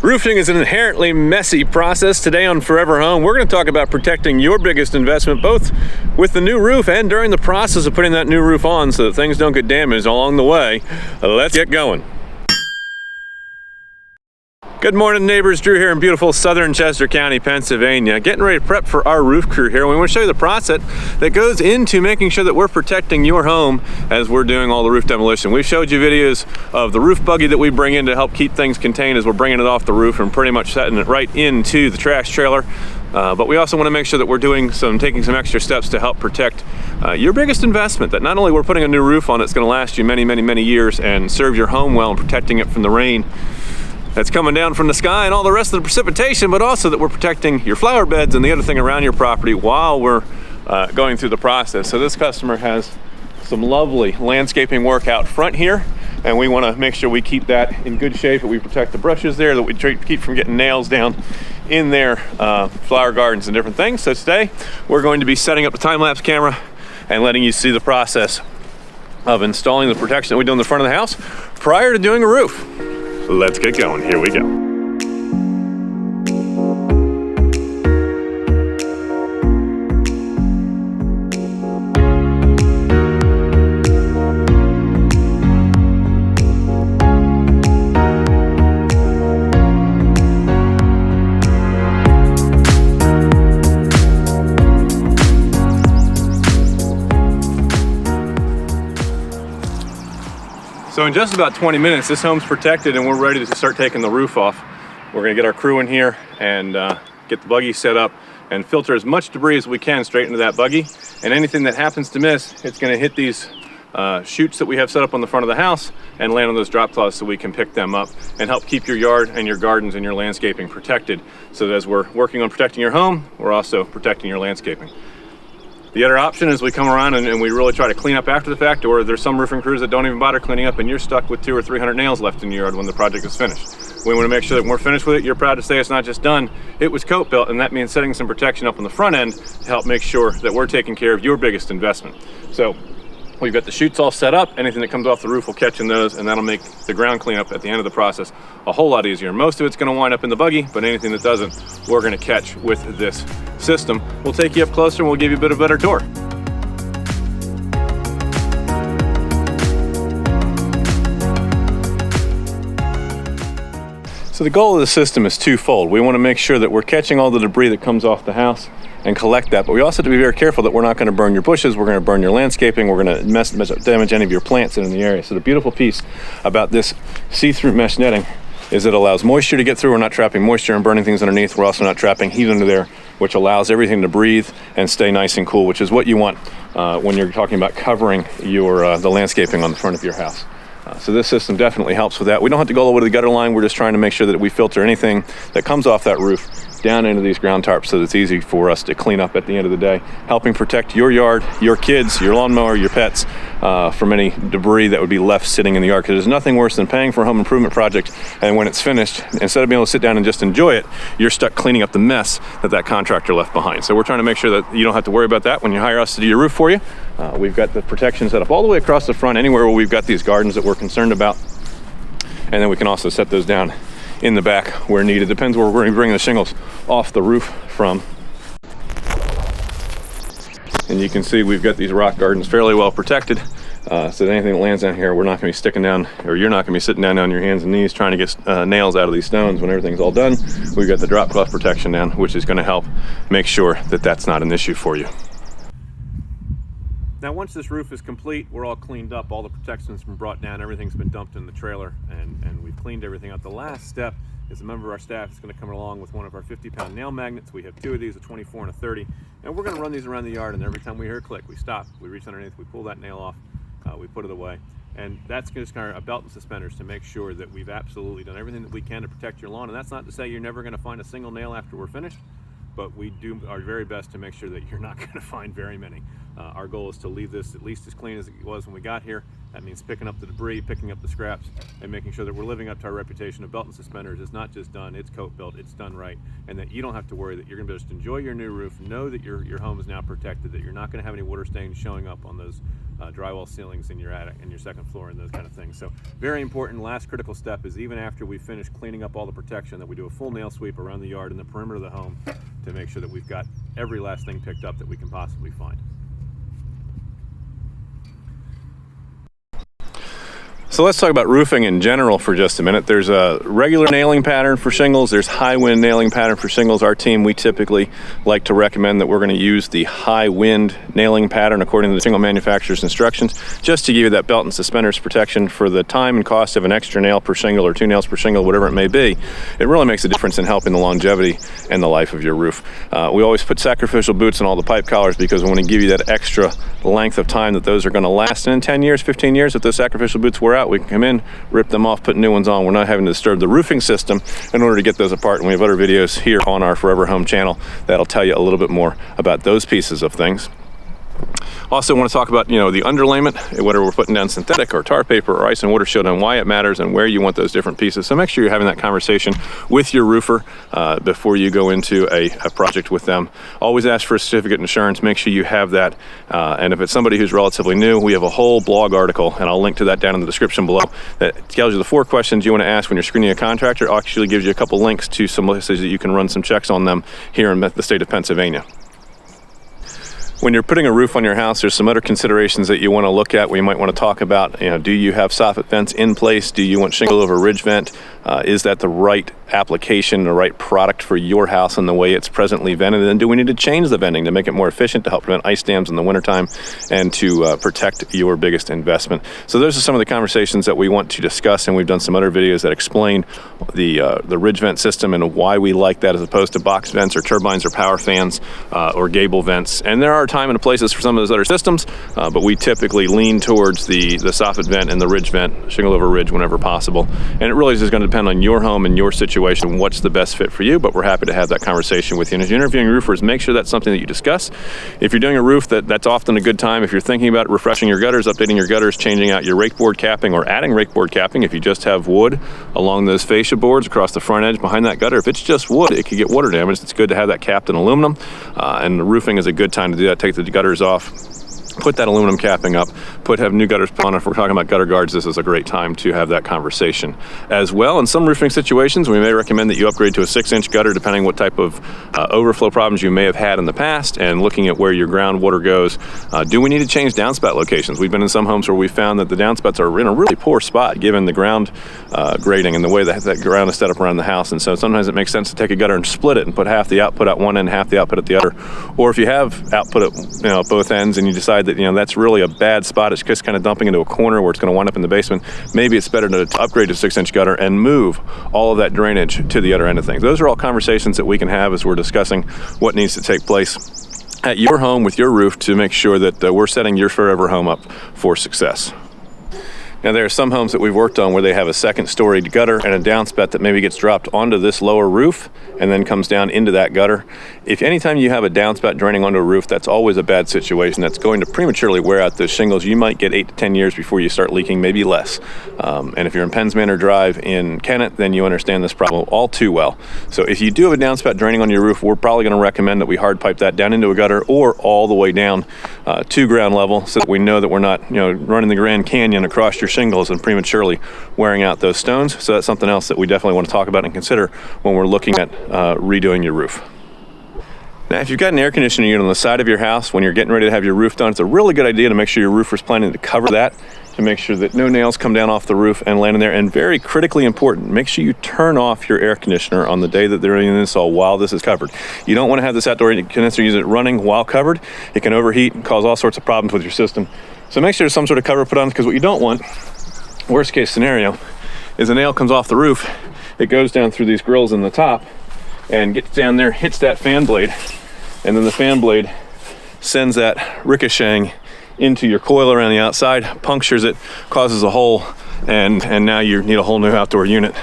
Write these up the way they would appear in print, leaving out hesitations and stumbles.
Roofing is an inherently messy process. Today on Forever Home, we're going to talk about protecting your biggest investment, both with the new roof and during the process of putting that new roof on so that things don't get damaged along the way. Let's get going. Good morning, neighbors. Drew here in beautiful southern Chester County, Pennsylvania. Getting ready to prep for our roof crew here. We want to show you the process that goes into making sure that we're protecting your home as we're doing all the roof demolition. We've showed you videos of the roof buggy that we bring in to help keep things contained as we're bringing it off the roof and pretty much setting it right into the trash trailer. But we also want to make sure that we're taking some extra steps to help protect your biggest investment, that not only we're putting a new roof on that's going to last you many years and serve your home well and protecting it from the rain that's coming down from the sky and all the rest of the precipitation, but also that we're protecting your flower beds and the other thing around your property while we're going through the process. So this customer has some lovely landscaping work out front here, and we want to make sure we keep that in good shape, that we protect the brushes there, that we keep from getting nails down in their flower gardens and different things. So today we're going to be setting up the time-lapse camera and letting you see the process of installing the protection that we do in the front of the house prior to doing a roof. Let's get going. Here we go. So in just about 20 minutes, this home's protected and we're ready to start taking the roof off. We're gonna get our crew in here and get the buggy set up and filter as much debris as we can straight into that buggy. And anything that happens to miss, it's gonna hit these chutes that we have set up on the front of the house and land on those drop cloths so we can pick them up and help keep your yard and your gardens and your landscaping protected. So that as we're working on protecting your home, we're also protecting your landscaping. The other option is we come around and we really try to clean up after the fact, or there's some roofing crews that don't even bother cleaning up and you're stuck with 200 or 300 nails left in your yard when the project is finished. We want to make sure that when we're finished with it, you're proud to say it's not just done, it was coat built, and that means setting some protection up on the front end to help make sure that we're taking care of your biggest investment. So we've got the chutes all set up. Anything that comes off the roof will catch in those, and that'll make the ground cleanup at the end of the process a whole lot easier. Most of it's going to wind up in the buggy, but anything that doesn't, we're going to catch with this system. We'll take you up closer and we'll give you a bit of a better tour. So the goal of the system is twofold. We want to make sure that we're catching all the debris that comes off the house and collect that, but we also have to be very careful that we're not going to burn your bushes, we're going to burn your landscaping, we're going to damage any of your plants in the area. So the beautiful piece about this see-through mesh netting is it allows moisture to get through. We're not trapping moisture and burning things underneath. We're also not trapping heat under there, which allows everything to breathe and stay nice and cool, which is what you want when you're talking about covering your the landscaping on the front of your house. So this system definitely helps with that. We don't have to go all the way to the gutter line. We're just trying to make sure that we filter anything that comes off that roof down into these ground tarps so that it's easy for us to clean up at the end of the day, helping protect your yard, your kids, your lawnmower, your pets from any debris that would be left sitting in the yard. Because there's nothing worse than paying for a home improvement project, and when it's finished, instead of being able to sit down and just enjoy it, you're stuck cleaning up the mess that contractor left behind. So we're trying to make sure that you don't have to worry about that when you hire us to do your roof for you. We've got the protection set up all the way across the front, anywhere where we've got these gardens that we're concerned about. And then we can also set those down in the back where needed. Depends where we're going to bring the shingles off the roof from. And you can see we've got these rock gardens fairly well protected. So that anything that lands down here, we're not going to be sticking down, or you're not going to be sitting down on your hands and knees trying to get nails out of these stones when everything's all done. We've got the drop cloth protection down, which is going to help make sure that that's not an issue for you. Now, once this roof is complete, we're all cleaned up, all the protection's been brought down, everything's been dumped in the trailer, and we've cleaned everything up. The last step is a member of our staff is going to come along with one of our 50-pound nail magnets. We have two of these, a 24 and a 30, and we're going to run these around the yard, and every time we hear a click, we stop, we reach underneath, we pull that nail off, we put it away. And that's just kind of a belt and suspenders to make sure that we've absolutely done everything that we can to protect your lawn. And that's not to say you're never going to find a single nail after we're finished, but we do our very best to make sure that you're not going to find very many. Our goal is to leave this at least as clean as it was when we got here. That means picking up the debris, picking up the scraps, and making sure that we're living up to our reputation of belt and suspenders. It's not just done, it's coat built, it's done right, and that you don't have to worry that you're going to just enjoy your new roof, know that your home is now protected, that you're not going to have any water stains showing up on those drywall ceilings in your attic and your second floor and those kind of things. So very important. Last critical step is even after we finish cleaning up all the protection, that we do a full nail sweep around the yard and the perimeter of the home to make sure that we've got every last thing picked up that we can possibly find. So let's talk about roofing in general for just a minute. There's a regular nailing pattern for shingles. There's high wind nailing pattern for shingles. Our team, we typically like to recommend that we're going to use the high wind nailing pattern according to the shingle manufacturer's instructions, just to give you that belt and suspenders protection for the time and cost of an extra nail per shingle or 2 nails per shingle, whatever it may be. It really makes a difference in helping the longevity and the life of your roof. We always put sacrificial boots in all the pipe collars because we want to give you that extra length of time that those are going to last. And in 10 years, 15 years, if those sacrificial boots wear out, we can come in, rip them off, put new ones on. We're not having to disturb the roofing system in order to get those apart. And we have other videos here on our Forever Home channel that'll tell you a little bit more about those pieces of things. Also want to talk about, the underlayment, whether we're putting down synthetic or tar paper or ice and water shield, and why it matters and where you want those different pieces. So make sure you're having that conversation with your roofer before you go into a project with them. Always ask for a certificate of insurance. Make sure you have that. And if it's somebody who's relatively new, we have a whole blog article, and I'll link to that down in the description below, that tells you the 4 questions you want to ask when you're screening a contractor. It actually gives you a couple links to some places that you can run some checks on them here in the state of Pennsylvania. When you're putting a roof on your house, there's some other considerations that you want to look at. We might want to talk about, do you have soffit vents in place? Do you want shingle over ridge vent? Is that the right application, the right product for your house and the way it's presently vented? And do we need to change the venting to make it more efficient to help prevent ice dams in the wintertime and to protect your biggest investment? So those are some of the conversations that we want to discuss, and we've done some other videos that explain the ridge vent system and why we like that as opposed to box vents or turbines or power fans or gable vents. And there are time and places for some of those other systems, but we typically lean towards the soffit vent and the ridge vent, shingle over ridge whenever possible. And it really is just going to depend on your home and your situation, what's the best fit for you, but we're happy to have that conversation with you. And as you're interviewing roofers, make sure that's something that you discuss. If you're doing a roof, that's often a good time. If you're thinking about refreshing your gutters, updating your gutters, changing out your rake board capping or adding rake board capping, if you just have wood along those fascia boards across the front edge behind that gutter, if it's just wood, it could get water damage. It's good to have that capped in aluminum, and the roofing is a good time to do that. Take the gutters off, put that aluminum capping up, have new gutters put on. If we're talking about gutter guards, this is a great time to have that conversation as well. In some roofing situations, we may recommend that you upgrade to a 6-inch gutter depending what type of overflow problems you may have had in the past, and looking at where your groundwater goes. Do we need to change downspout locations? We've been in some homes where we found that the downspouts are in a really poor spot given the ground grading and the way that ground is set up around the house. And so sometimes it makes sense to take a gutter and split it and put half the output at one end, half the output at the other. Or if you have output at both ends and you decide that that's really a bad spot, it's just kind of dumping into a corner where it's going to wind up in the basement, maybe it's better to upgrade to 6-inch gutter and move all of that drainage to the other end of things. Those are all conversations that we can have as we're discussing what needs to take place at your home with your roof to make sure that we're setting your forever home up for success. Now, there are some homes that we've worked on where they have a second-story gutter and a downspout that maybe gets dropped onto this lower roof and then comes down into that gutter. If anytime you have a downspout draining onto a roof, that's always a bad situation. That's going to prematurely wear out those shingles. You might get 8 to 10 years before you start leaking, maybe less. And if you're in Penns Manor Drive in Kennett, then you understand this problem all too well. So if you do have a downspout draining on your roof, we're probably going to recommend that we hard pipe that down into a gutter or all the way down to ground level, so that we know that we're not running the Grand Canyon across your shingles and prematurely wearing out those stones. So that's something else that we definitely want to talk about and consider when we're looking at redoing your roof. Now, if you've got an air conditioning unit on the side of your house when you're getting ready to have your roof done, it's a really good idea to make sure your roofer's planning to cover that, to make sure that no nails come down off the roof and land in there. And very critically important, make sure you turn off your air conditioner on the day that they're doing the install while this is covered. You don't want to have this outdoor condenser unit running while covered. It can overheat and cause all sorts of problems with your system. So make sure there's some sort of cover put on, because what you don't want, worst case scenario, is a nail comes off the roof, it goes down through these grills in the top and gets down there, hits that fan blade, and then the fan blade sends that ricocheting into your coil around the outside, punctures it, causes a hole, and now you need a whole new outdoor unit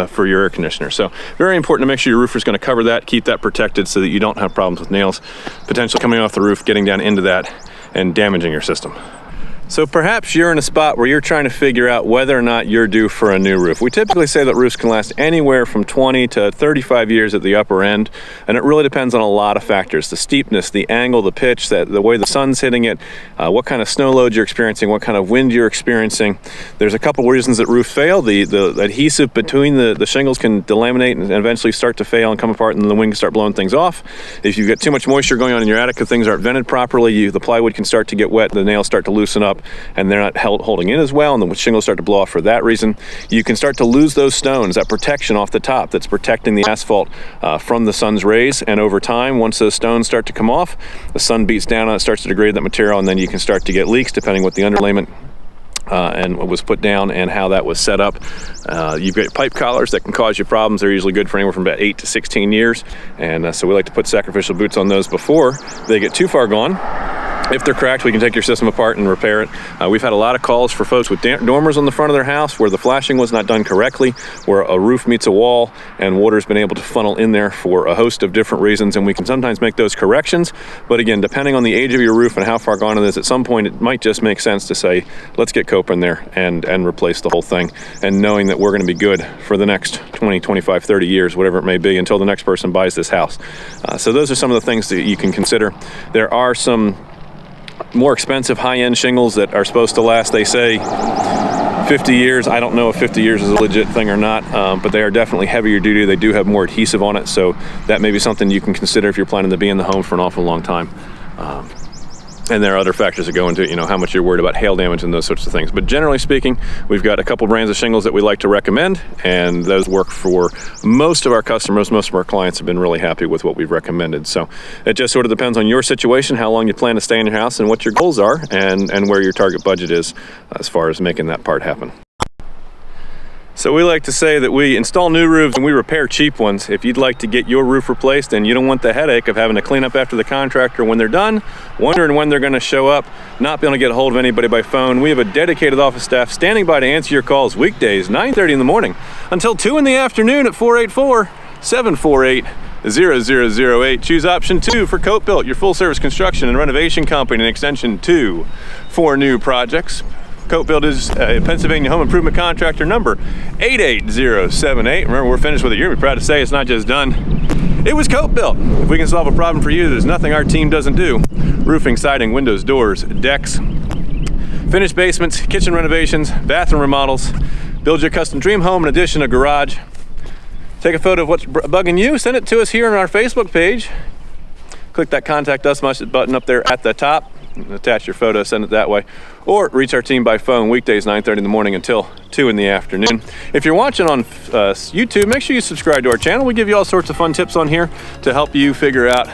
for your air conditioner. So very important to make sure your roofer's going to cover that, keep that protected so that you don't have problems with nails potentially coming off the roof, getting down into that, and damaging your system. So perhaps you're in a spot where you're trying to figure out whether or not you're due for a new roof. We typically say that roofs can last anywhere from 20 to 35 years at the upper end, and it really depends on a lot of factors: the steepness, the angle, the pitch, the way the sun's hitting it, what kind of snow load you're experiencing, what kind of wind you're experiencing. There's a couple reasons that roofs fail. The adhesive between the shingles can delaminate and eventually start to fail and come apart, and the wind can start blowing things off. If you've got too much moisture going on in your attic, if things aren't vented properly, the plywood can start to get wet, the nails start to loosen up, and they're not holding in as well, and the shingles start to blow off for that reason. You can start to lose those stones, that protection off the top that's protecting the asphalt from the sun's rays, and over time, once those stones start to come off, the sun beats down on it, starts to degrade that material, and then you can start to get leaks depending what the underlayment and what was put down and how that was set up. You've got pipe collars that can cause you problems. They're usually good for anywhere from about 8 to 16 years, and so we like to put sacrificial boots on those before they get too far gone. If they're cracked, we can take your system apart and repair it. We've had a lot of calls for folks with dormers on the front of their house where the flashing was not done correctly, where a roof meets a wall and water's been able to funnel in there for a host of different reasons, and we can sometimes make those corrections. But again, depending on the age of your roof and how far gone it is, at some point it might just make sense to say, let's get cope in there and replace the whole thing, and knowing that we're going to be good for the next 20, 25, 30 years, whatever it may be, until the next person buys this house. So those are some of the things that you can consider. There are some more expensive high-end shingles that are supposed to last, they say, 50 years. I don't know if 50 years is a legit thing or not, but they are definitely heavier duty. They do have more adhesive on it, so that may be something you can consider if you're planning to be in the home for an awful long time. And there are other factors that go into, how much you're worried about hail damage and those sorts of things. But generally speaking, we've got a couple brands of shingles that we like to recommend, and those work for most of our customers. Most of our clients have been really happy with what we've recommended. So it just sort of depends on your situation, how long you plan to stay in your house, and what your goals are, and where your target budget is as far as making that part happen. So we like to say that we install new roofs and we repair cheap ones. If you'd like to get your roof replaced and you don't want the headache of having to clean up after the contractor when they're done, wondering when they're going to show up, not being able to get a hold of anybody by phone, we have a dedicated office staff standing by to answer your calls weekdays, 9:30 in the morning until 2 in the afternoon at 484-748-0008. Choose option 2 for 𝗂𝘁'𝘀, your full service construction and renovation company, and extension 2 for new projects. 𝗂𝘁'𝘀 is a Pennsylvania home improvement contractor, number 88078. Remember, we're finished with it. You're gonna be proud to say it's not just done. It was 𝗂𝘁'𝘀. If we can solve a problem for you, there's nothing our team doesn't do. Roofing, siding, windows, doors, decks, finished basements, kitchen renovations, bathroom remodels. Build your custom dream home, in addition, a garage. Take a photo of what's bugging you, send it to us here on our Facebook page. Click that Contact Us button up there at the top. Attach your photo, send it that way, or reach our team by phone weekdays 9:30 in the morning until 2 in the afternoon. If you're watching on YouTube, make sure you subscribe to our channel. We give you all sorts of fun tips on here to help you figure out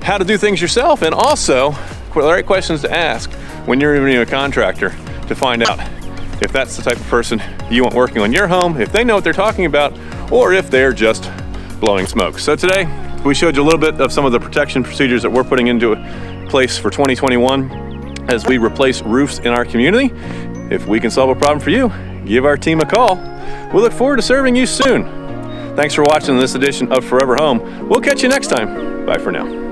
how to do things yourself, and also the right questions to ask when you're interviewing a contractor to find out if that's the type of person you want working on your home, if they know what they're talking about, or if they're just blowing smoke. So today we showed you a little bit of some of the protection procedures that we're putting into place for 2021 as we replace roofs in our community. If we can solve a problem for you, give our team a call. We look forward to serving you soon. Thanks for watching this edition of Forever Home. We'll catch you next time. Bye for now.